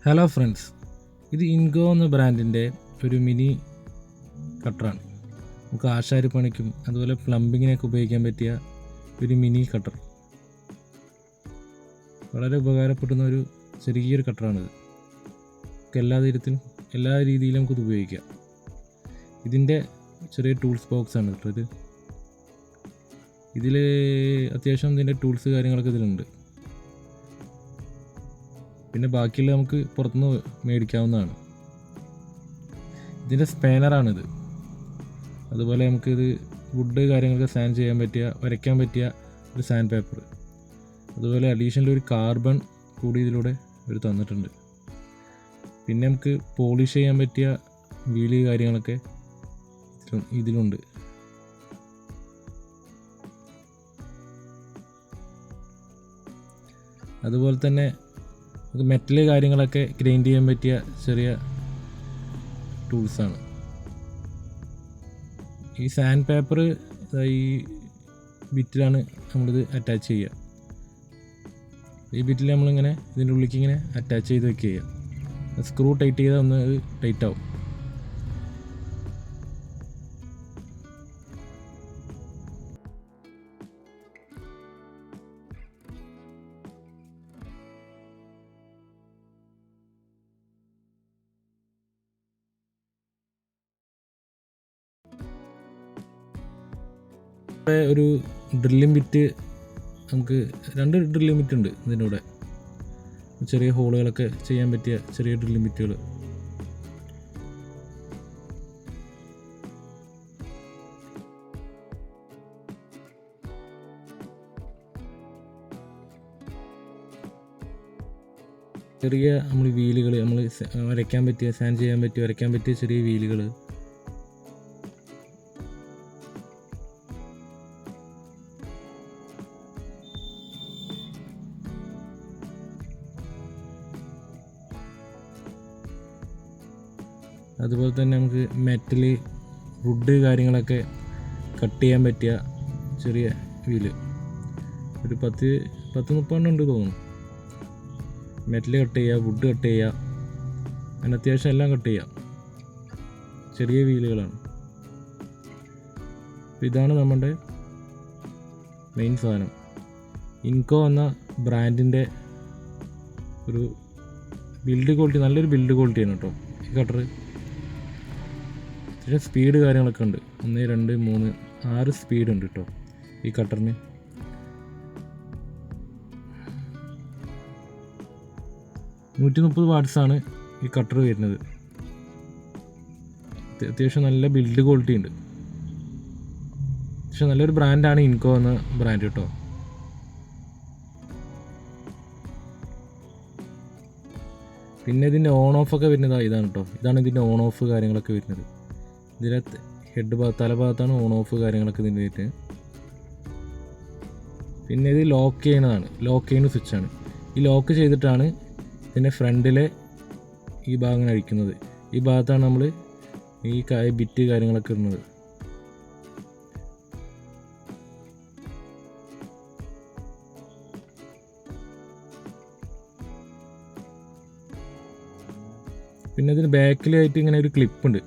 Hello friends, ഇത് ഇൻകോ എന്ന ബ്രാൻഡിൻ്റെ ഒരു മിനി കട്ടറാണ്. നമുക്ക് ആശാരിപ്പണിക്കും അതുപോലെ പ്ലംബിങ്ങിനൊക്കെ ഉപയോഗിക്കാൻ പറ്റിയ ഒരു മിനി കട്ടർ. വളരെ ഉപകാരപ്പെടുന്ന ഒരു ചെറിയൊരു കട്ടറാണിത്. നമുക്ക് എല്ലാ രീതിയിലും നമുക്കിത് ഉപയോഗിക്കാം. ഇതിൻ്റെ ചെറിയ ടൂൾസ് ബോക്സാണ് കേട്ടോ ഇതിൽ അത്യാവശ്യം ഇതിൻ്റെ ടൂൾസ് കാര്യങ്ങളൊക്കെ ഇതിലുണ്ട്. പിന്നെ ബാക്കിയുള്ള നമുക്ക് പുറത്തുനിന്ന് മേടിക്കാവുന്നതാണ്. ഇതിൻ്റെ സ്പാനറാണിത്. അതുപോലെ നമുക്കിത് വുഡ് കാര്യങ്ങളൊക്കെ സാൻഡ് ചെയ്യാൻ പറ്റിയ, വരയ്ക്കാൻ പറ്റിയ ഒരു സാൻഡ് പേപ്പർ. അതുപോലെ അഡീഷണൽ ഒരു കാർബൺ കൂടി ഇതിലൂടെ അവർ തന്നിട്ടുണ്ട്. പിന്നെ നമുക്ക് പോളിഷ് ചെയ്യാൻ പറ്റിയ വീല് കാര്യങ്ങളൊക്കെ ഇതിലുണ്ട്. അതുപോലെ തന്നെ നമുക്ക് മെറ്റൽ കാര്യങ്ങളൊക്കെ ഗ്രൈൻഡ് ചെയ്യാൻ പറ്റിയ ചെറിയ ടൂൾസാണ്. ഈ സാൻഡ് പേപ്പർ ഈ ബിറ്റിലാണ് നമ്മളിത് അറ്റാച്ച് ചെയ്യുക. ഈ ബിറ്റിൽ നമ്മളിങ്ങനെ ഇതിൻ്റെ ഉള്ളിലേക്ക് ഇങ്ങനെ അറ്റാച്ച് ചെയ്ത് വെക്കുക ചെയ്യുക. സ്ക്രൂ ടൈറ്റ് ചെയ്താൽ ഒന്ന് അത് ടൈറ്റ് ആവും. ഒരു ഡ്രില്ലിംഗ് ബിറ്റ്, നമുക്ക് 2 ഡ്രില്ലിംഗ് ബിറ്റ് ഉണ്ട് ഇതിൻ്റെ കൂടെ. ചെറിയ ഹോളുകളൊക്കെ ചെയ്യാൻ പറ്റിയ ചെറിയ ഡ്രില്ലിംഗ് ബിറ്റുകൾ. ചെറിയ നമ്മൾ വീലുകൾ, നമ്മൾ വരയ്ക്കാൻ പറ്റിയ, സാൻഡ് ചെയ്യാൻ പറ്റിയ, വരയ്ക്കാൻ പറ്റിയ ചെറിയ വീലുകൾ. അതുപോലെ തന്നെ നമുക്ക് മെറ്റൽ, വുഡ് കാര്യങ്ങളൊക്കെ കട്ട് ചെയ്യാൻ പറ്റിയ ചെറിയ വീല്. ഒരു 10-30 ഉണ്ട് തോന്നുന്നു. മെറ്റൽ കട്ട് ചെയ്യുക, വുഡ് കട്ട് ചെയ്യുക, അങ്ങനെ അത്യാവശ്യം എല്ലാം കട്ട് ചെയ്യാം. ചെറിയ വീലുകളാണ്. ഇതാണ് നമ്മുടെ മെയിൻ സാധനം. ഇൻകോ എന്ന ബ്രാൻഡിൻ്റെ ഒരു ബിൽഡ് ക്വാളിറ്റി, നല്ലൊരു ബിൽഡ് ക്വാളിറ്റിയാണ് കേട്ടോ ഈ കട്ടർ. അത്യാവശ്യം സ്പീഡ് കാര്യങ്ങളൊക്കെ ഉണ്ട്. 1, 2, 3, 6 സ്പീഡ് ഉണ്ട് കേട്ടോ ഈ കട്ടറിന്. $130 ഈ കട്ടർ വരുന്നത്. അത്യാവശ്യം നല്ല ബിൽഡ് ക്വാളിറ്റി ഉണ്ട്. പക്ഷെ നല്ലൊരു ബ്രാൻഡാണ് ഇൻകോ എന്ന ബ്രാൻഡ് കേട്ടോ. പിന്നെ ഇതിൻ്റെ ഓൺ ഓഫ് ഒക്കെ വരുന്നത് ഇതാണ് കേട്ടോ. ഇതാണ് ഇതിൻ്റെ ഓൺ ഓഫ് കാര്യങ്ങളൊക്കെ വരുന്നത്. ഇതിനകത്ത് തലഭാഗത്താണ് ഓൺ ഓഫ് കാര്യങ്ങളൊക്കെ ഇതിൻ്റെ വരുന്നത്. പിന്നെ ഇത് ലോക്ക് ചെയ്യുന്നതാണ്, ലോക്ക് ചെയ്യുന്ന സ്വിച്ചാണ്. ഈ ലോക്ക് ചെയ്തിട്ടാണ് ഇതിൻ്റെ ഫ്രണ്ടിലെ ഈ ഭാഗം അഴിക്കുന്നത്. ഈ ഭാഗത്താണ് നമ്മൾ ഈ ബിറ്റ് കാര്യങ്ങളൊക്കെ ഇടുന്നത്. പിന്നെ ഇതിന് ബാക്കിലായിട്ട് ഇങ്ങനെ ഒരു ക്ലിപ്പുണ്ട്,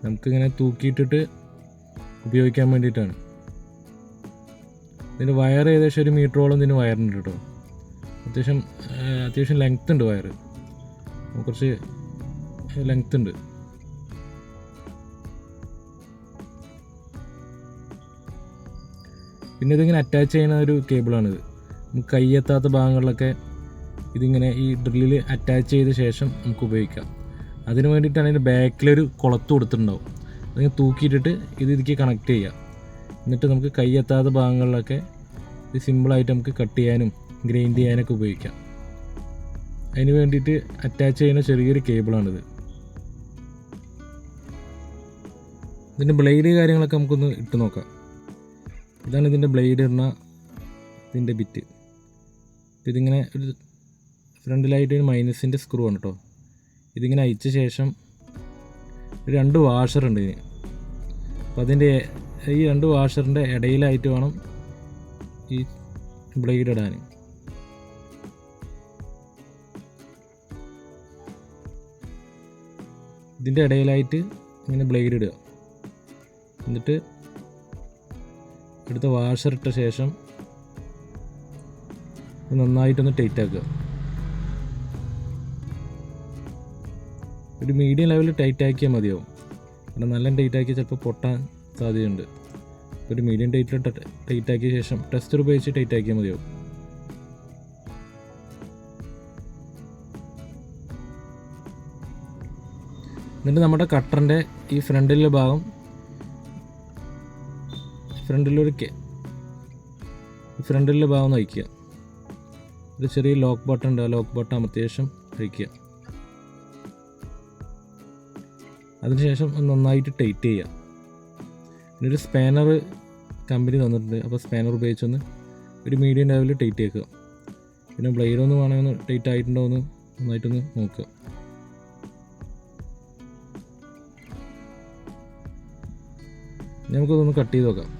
നമുക്കിങ്ങനെ തൂക്കിയിട്ടിട്ട് ഉപയോഗിക്കാൻ വേണ്ടിയിട്ടാണ്. ഇതിൻ്റെ വയർ ഏകദേശം 1 മീറ്ററോളം ഇതിന് വയറുണ്ട് കേട്ടോ. അത്യാവശ്യം ലെങ്ത് ഉണ്ട് വയർ, കുറച്ച് ലെങ്ത് ഉണ്ട്. പിന്നെ ഇതിങ്ങനെ അറ്റാച്ച് ചെയ്യുന്ന ഒരു കേബിളാണിത്. നമുക്ക് കൈയെത്താത്ത ഭാഗങ്ങളിലൊക്കെ ഇതിങ്ങനെ ഈ ഡ്രില്ലിൽ അറ്റാച്ച് ചെയ്ത ശേഷം നമുക്ക് ഉപയോഗിക്കാം. അതിന് വേണ്ടിയിട്ടാണ് ഇതിൻ്റെ ബാക്കിലൊരു കുളത്ത് കൊടുത്തിട്ടുണ്ടാവും. അതിങ്ങനെ തൂക്കിയിട്ടിട്ട് ഇതിലേക്ക് കണക്ട് ചെയ്യുക. എന്നിട്ട് നമുക്ക് കൈയെത്താത്ത ഭാഗങ്ങളിലൊക്കെ ഇത് സിമ്പിളായിട്ട് നമുക്ക് കട്ട് ചെയ്യാനും ഗ്രൈൻഡ് ചെയ്യാനൊക്കെ ഉപയോഗിക്കാം. അതിന് വേണ്ടിയിട്ട് അറ്റാച്ച് ചെയ്യുന്ന ചെറിയൊരു കേബിളാണിത്. ഇതിൻ്റെ ബ്ലേഡ് കാര്യങ്ങളൊക്കെ നമുക്കൊന്ന് ഇട്ട് നോക്കാം. ഇതാണ് ഇതിൻ്റെ ബ്ലേഡ് ഇടുന്ന ഇതിൻ്റെ ബിറ്റ്. ഇതിങ്ങനെ ഒരു ഫ്രണ്ടിലായിട്ട് ഒരു മൈനസിൻ്റെ സ്ക്രൂ ആണ് കേട്ടോ. ഇതിങ്ങനെ അയച്ച ശേഷം 2 വാഷറുണ്ട് ഇതിന്. അപ്പോൾ അതിൻ്റെ ഈ 2 വാഷറിൻ്റെ ഇടയിലായിട്ട് വേണം ഈ ബ്ലേഡ് ഇടാൻ. ഇതിൻ്റെ ഇടയിലായിട്ട് ഇങ്ങനെ ബ്ലേഡ് ഇടുക. എന്നിട്ട് എടുത്ത വാഷർ ഇട്ട ശേഷം നന്നായിട്ടൊന്ന് ടൈറ്റ് ആക്കുക. ഒരു മീഡിയം ലെവലിൽ ടൈറ്റ് ആക്കിയാൽ മതിയാവും. കാരണം നല്ല ടൈറ്റ് ആക്കിയാൽ ചിലപ്പോൾ പൊട്ടാൻ സാധ്യതയുണ്ട്. ഒരു മീഡിയം ടൈറ്റ് ആക്കിയ ശേഷം ടെസ്റ്റർ ഉപയോഗിച്ച് ടൈറ്റ് ആക്കിയാൽ മതിയാവും. എന്നിട്ട് നമ്മുടെ കട്ടറിൻ്റെ ഈ ഫ്രണ്ടിലെ ഭാഗം ഫ്രണ്ടിലെ ഭാഗം നയിക്കുക. ഒരു ചെറിയ ലോക്ക് ബട്ടൺ ഉണ്ട്, ആ ലോക്ക് ബട്ടൺ അമർത്തിയ ശേഷം വയ്ക്കുക. അതിനുശേഷം നന്നായിട്ട് ടൈറ്റ് ചെയ്യുക. പിന്നെ ഒരു സ്പാനർ കമ്പനി തന്നിട്ടുണ്ട്, അപ്പോൾ സ്പാനർ ഉപയോഗിച്ചൊന്ന് ഒരു മീഡിയം ലെവലിൽ ടൈറ്റ് ആക്കുക. പിന്നെ ബ്ലേഡ് ഒന്ന് വേണമെന്ന് ടൈറ്റ് ആയിട്ടുണ്ടോ എന്ന് നന്നായിട്ടൊന്ന് നോക്കുക. നമുക്കതൊന്ന് കട്ട് ചെയ്ത് നോക്കാം.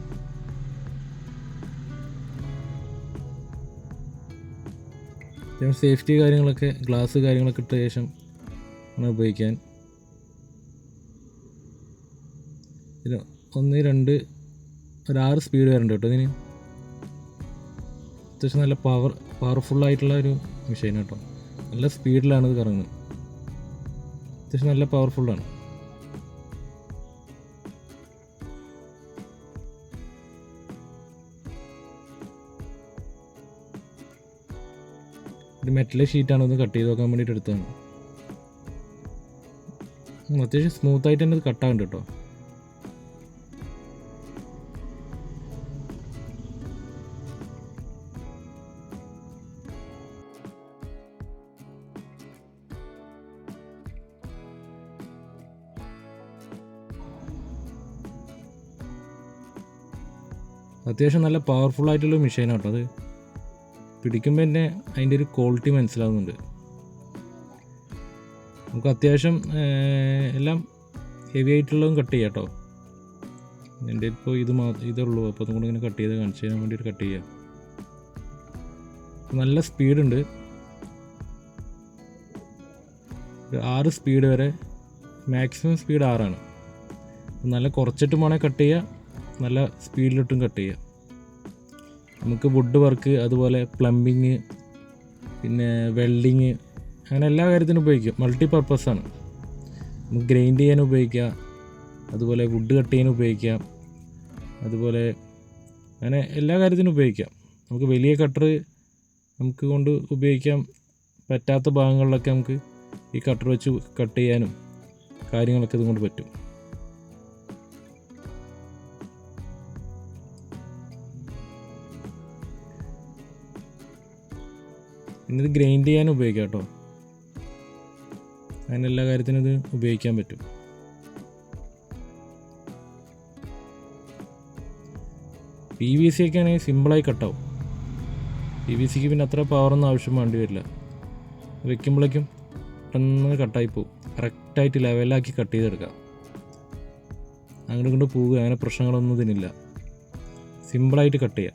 സേഫ്റ്റി കാര്യങ്ങളൊക്കെ ഗ്ലാസ് കാര്യങ്ങളൊക്കെ ഇട്ട ശേഷം ആണ് ഉപയോഗിക്കാൻ. ഇത് 1, 2, ഒരു 6 സ്പീഡ് വരണ്ട കേട്ടോ ഇതിന്. അത്യാവശ്യം നല്ല പവർഫുള്ളായിട്ടുള്ള ഒരു മെഷീൻ കേട്ടോ. നല്ല സ്പീഡിലാണ് ഇത് കറങ്ങുന്നത്. അത്യാവശ്യം നല്ല പവർഫുള്ളാണ്. ഒരു മെറ്റൽ ഷീറ്റാണ് ഒന്ന് കട്ട് ചെയ്ത് നോക്കാൻ വേണ്ടിയിട്ട് എടുത്തതാണ്. അത്യാവശ്യം സ്മൂത്തായിട്ട് തന്നെ ഇത് കട്ടാകുന്നുണ്ട് കേട്ടോ. അത്യാവശ്യം നല്ല പവർഫുള്ളായിട്ടുള്ള മെഷീനാണ് കേട്ടോ. അത് പിടിക്കുമ്പോൾ തന്നെ അതിൻ്റെ ഒരു ക്വാളിറ്റി മനസ്സിലാവുന്നുണ്ട്. നമുക്ക് അത്യാവശ്യം എല്ലാം ഹെവി ആയിട്ടുള്ളതും കട്ട് ചെയ്യാം കേട്ടോ. എൻ്റെ ഇപ്പോൾ ഇതുള്ളൂ, അപ്പോൾ അതുകൊണ്ട് ഇങ്ങനെ കട്ട് ചെയ്ത് കാണിച്ചു തരാൻ വേണ്ടിയിട്ട് കട്ട് ചെയ്യാം. നല്ല സ്പീഡുണ്ട്. ഒരു 6 സ്പീഡ് വരെ, മാക്സിമം സ്പീഡ് 6ആണ്. നല്ല കുറച്ചിട്ടും വേണേൽ കട്ട് ചെയ്യുക, നല്ല സ്പീഡിലിട്ടും കട്ട് ചെയ്യുക. നമുക്ക് വുഡ് വർക്ക്, അതുപോലെ പ്ലംബിങ്, പിന്നെ വെൽഡിങ്, അങ്ങനെ എല്ലാ കാര്യത്തിനും ഉപയോഗിക്കും. മൾട്ടി പർപ്പസാണ്. നമുക്ക് ഗ്രൈൻഡ് ചെയ്യാൻ ഉപയോഗിക്കാം, അതുപോലെ വുഡ് കട്ട് ചെയ്യാൻ ഉപയോഗിക്കാം, അതുപോലെ അങ്ങനെ എല്ലാ കാര്യത്തിനും ഉപയോഗിക്കാം. നമുക്ക് വലിയ കട്ടർ നമുക്ക് കൊണ്ട് ഉപയോഗിക്കാൻ പറ്റാത്ത ഭാഗങ്ങളിലൊക്കെ നമുക്ക് ഈ കട്ടർ വെച്ച് കട്ട് ചെയ്യാനും കാര്യങ്ങളൊക്കെ ഇതുകൊണ്ട് പറ്റും. പിന്നെ ഇത് ഗ്രൈൻഡ് ചെയ്യാൻ ഉപയോഗിക്കാം കേട്ടോ. അങ്ങനെ എല്ലാ കാര്യത്തിനും ഇത് ഉപയോഗിക്കാൻ പറ്റും. PVC ഒക്കെ ആണെങ്കിൽ സിമ്പിളായി കട്ടാവും. PVCക്ക് പിന്നെ അത്ര പവറൊന്നും ആവശ്യം വേണ്ടി വരില്ല. വെക്കുമ്പോഴേക്കും പെട്ടെന്ന് കട്ടായി പോകും. കറക്റ്റായിട്ട് ലെവലാക്കി കട്ട് ചെയ്തെടുക്കാം. അങ്ങോട്ട് കൊണ്ട് പോവുക, അങ്ങനെ പ്രശ്നങ്ങളൊന്നും ഇതിനില്ല. സിമ്പിളായിട്ട് കട്ട് ചെയ്യാം.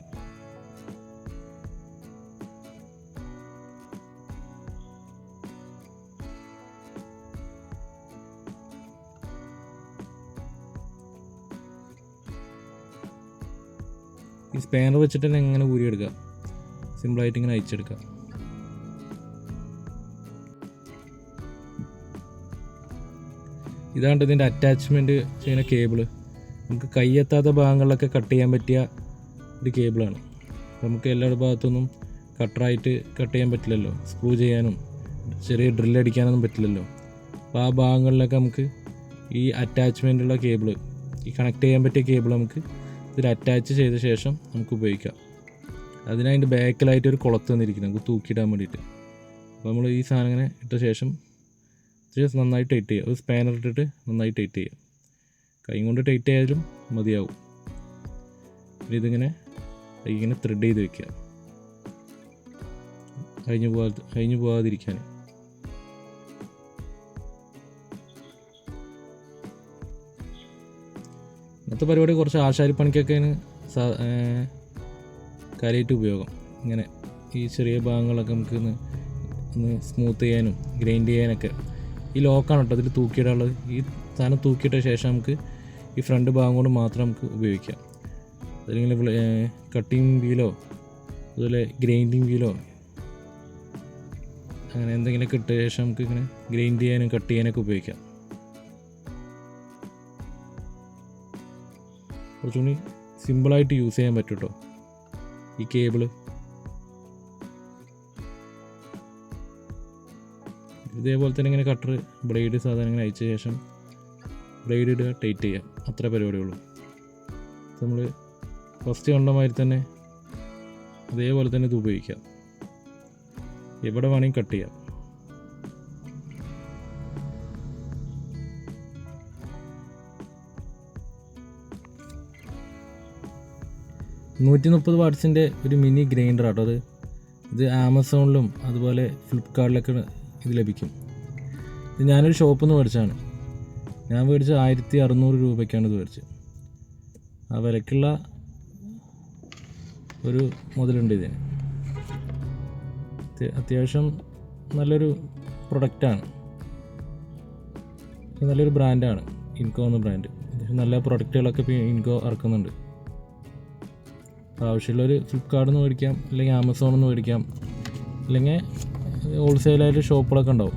ഈ സ്പാനർ വെച്ചിട്ട് തന്നെ എങ്ങനെ ഊരിയെടുക്കാം, സിമ്പിളായിട്ട് ഇങ്ങനെ അയച്ചെടുക്കാം. ഇതാണ് ഇതിൻ്റെ അറ്റാച്ച്മെൻറ്റ് ചെയ്യുന്ന കേബിള്. നമുക്ക് കൈയെത്താത്ത ഭാഗങ്ങളിലൊക്കെ കട്ട് ചെയ്യാൻ പറ്റിയ ഒരു കേബിളാണ്. നമുക്ക് എല്ലാ ഭാഗത്തൊന്നും കട്ടറായിട്ട് കട്ട് ചെയ്യാൻ പറ്റില്ലല്ലോ, സ്ക്രൂ ചെയ്യാനും ചെറിയ ഡ്രില്ലടിക്കാനൊന്നും പറ്റില്ലല്ലോ. അപ്പോൾ ആ ഭാഗങ്ങളിലൊക്കെ നമുക്ക് ഈ അറ്റാച്ച്മെൻറ്റുള്ള കേബിള്, ഈ കണക്ട് ചെയ്യാൻ പറ്റിയ കേബിൾ നമുക്ക് ഇതിൽ അറ്റാച്ച് ചെയ്ത ശേഷം നമുക്ക് ഉപയോഗിക്കാം. അതിനതിൻ്റെ ബാക്കിലായിട്ടൊരു കുളത്ത് വന്നിരിക്കുന്നത് നമുക്ക് തൂക്കിയിടാൻ വേണ്ടിയിട്ട്. അപ്പോൾ നമ്മൾ ഈ സാധനം ഇങ്ങനെ ഇട്ട ശേഷം നന്നായി ടൈറ്റ് ചെയ്യുക. ഒരു സ്പാനർ ഇട്ടിട്ട് നന്നായി ടൈറ്റ് ചെയ്യുക. കൈ കൊണ്ട് ടൈറ്റ് ആയാലും മതിയാവും. പിന്നെ ഇതിങ്ങനെ ത്രെഡ് ചെയ്ത് വെക്കുക, കഴിഞ്ഞു പോകാതിരിക്കാൻ. ഇന്നത്തെ പരിപാടി കുറച്ച് ആശാരിപ്പണിക്കൊക്കെയാണ് കാര്യമായിട്ട് ഉപയോഗം. ഇങ്ങനെ ഈ ചെറിയ ഭാഗങ്ങളൊക്കെ നമുക്ക് ഒന്ന് സ്മൂത്ത് ചെയ്യാനും ഗ്രൈൻഡ് ചെയ്യാനൊക്കെ ഈ ലോക്കാണ് കേട്ടോ അതിൽ തൂക്കിയിടാനുള്ളത്. ഈ സാധനം തൂക്കിയിട്ട ശേഷം നമുക്ക് ഈ ഫ്രണ്ട് ഭാഗം കൊണ്ട് മാത്രം നമുക്ക് ഉപയോഗിക്കാം. അല്ലെങ്കിൽ കട്ടിങ് വീലോ അതുപോലെ ഗ്രൈൻഡിങ് വീലോ അങ്ങനെ എന്തെങ്കിലുമൊക്കെ ഇട്ട ശേഷം നമുക്ക് ഇങ്ങനെ ഗ്രൈൻഡ് ചെയ്യാനും കട്ട് ചെയ്യാനൊക്കെ ഉപയോഗിക്കാം. കുറച്ചുകൂടി സിമ്പിളായിട്ട് യൂസ് ചെയ്യാൻ പറ്റും കേട്ടോ ഈ കേബിള്. ഇതേപോലെ തന്നെ ഇങ്ങനെ കട്ടർ ബ്ലേഡ് സാധാരണ ഇങ്ങനെ അയച്ച ശേഷം ബ്ലേഡ് ഇടുക, ടൈറ്റ് ചെയ്യുക, അത്ര പരിപാടിയുള്ളൂ. നമ്മൾ ഫസ്റ്റ് കണ്ട മാതിരി തന്നെ അതേപോലെ തന്നെ ഇത് ഉപയോഗിക്കാം. എവിടെ വേണമെങ്കിൽ കട്ട് ചെയ്യാം. $130 വാട്ട്സിൻ്റെ ഒരു മിനി ഗ്രൈൻഡർ ആട്ടോ അത്. ഇത് ആമസോണിലും അതുപോലെ ഫ്ലിപ്കാർട്ടിലൊക്കെ ഇത് ലഭിക്കും. ഇത് ഞാനൊരു ഷോപ്പിൽ നിന്ന് മേടിച്ചതാണ്. ഞാൻ മേടിച്ചത് 1600 രൂപയ്ക്കാണ് ഇത് മേടിച്ചത്. ആ വിലക്കുള്ള ഒരു മുതലുണ്ട് ഇതിന്. അത്യാവശ്യം നല്ലൊരു പ്രൊഡക്റ്റാണ്, നല്ലൊരു ബ്രാൻഡാണ് ഇൻകോ എന്ന ബ്രാൻഡ്. അത്യാവശ്യം നല്ല പ്രൊഡക്റ്റുകളൊക്കെ ഇപ്പോൾ ഇൻകോ ഇറക്കുന്നുണ്ട്. ആവശ്യമുള്ളൊരു ഫ്ലിപ്കാർട്ടിൽ നിന്ന് മേടിക്കാം, അല്ലെങ്കിൽ ആമസോണിൽ നിന്ന് മേടിക്കാം, അല്ലെങ്കിൽ ഹോൾസെയിലായിട്ട് ഷോപ്പുകളൊക്കെ ഉണ്ടാവും,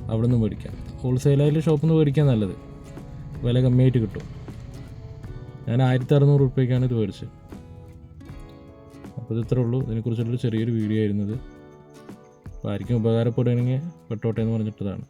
അവിടെ നിന്ന് മേടിക്കാം. ഹോൾസെയിലായിട്ട് ഷോപ്പിൽ നിന്ന് മേടിക്കാൻ നല്ലത്, വില കമ്മിയായിട്ട് കിട്ടും. ഞാൻ 1600 രൂപയ്ക്കാണ് ഇത് മേടിച്ചത്. അപ്പോൾ ഇത് ഇത്രേ ഉള്ളൂ. ഇതിനെക്കുറിച്ചുള്ള ചെറിയൊരു വീഡിയോ ആയിരുന്നത്. അപ്പോൾ ആർക്കും ഉപകാരപ്പെടുകയാണെങ്കിൽ പെട്ടോട്ടെ എന്ന് പറഞ്ഞിട്ടതാണ്.